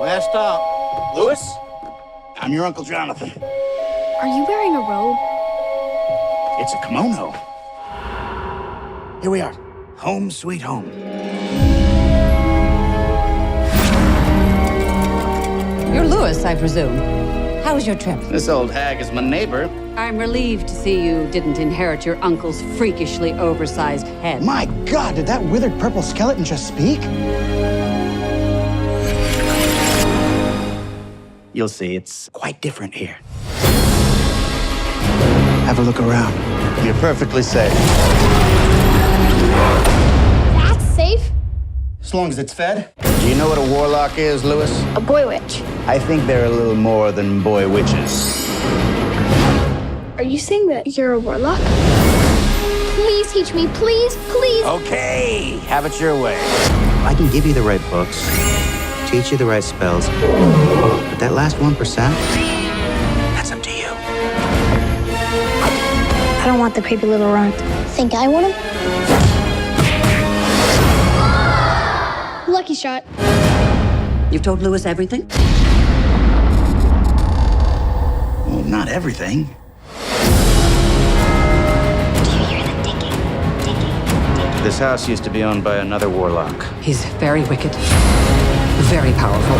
Last stop. Louis? I'm your Uncle Jonathan. Are you wearing a robe? It's a kimono. Here we are. Home sweet home. You're Louis, I presume. How was your trip? This old hag is my neighbor. I'm relieved to see you didn't inherit your uncle's freakishly oversized head. My God, did that withered purple skeleton just speak? You'll see, it's quite different here. Have a look around. You're perfectly safe. That's safe. As long as it's fed. Do you know what a warlock is, Louis? A boy witch. I think they're a little more than boy witches. Are you saying that you're a warlock? Please teach me, please, please. Okay, have it your way. I can give you the right books, teach you the right spells, but that last 1%, that's up to you. I don't want the creepy little runt. Think I want him? Lucky shot. You've told Louis everything? Well, not everything. Do you hear the ticking? This house used to be owned by another warlock. He's very wicked, very powerful.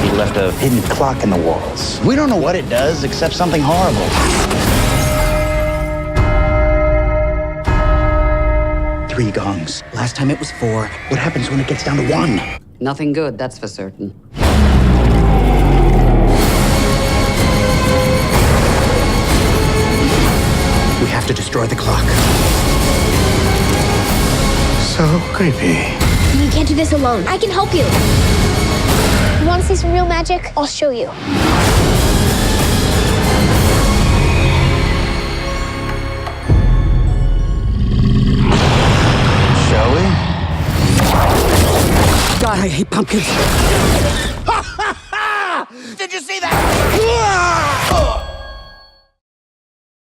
He left a hidden clock in the walls. We don't know what it does, except something horrible. Three gongs. Last time it was 4. What happens when it gets down to 1? Nothing good, that's for certain. We have to destroy the clock. So creepy. You can't do this alone. I can help you. You want to see some real magic? I'll show you. Shall we? God, I hate pumpkins. Did you see that?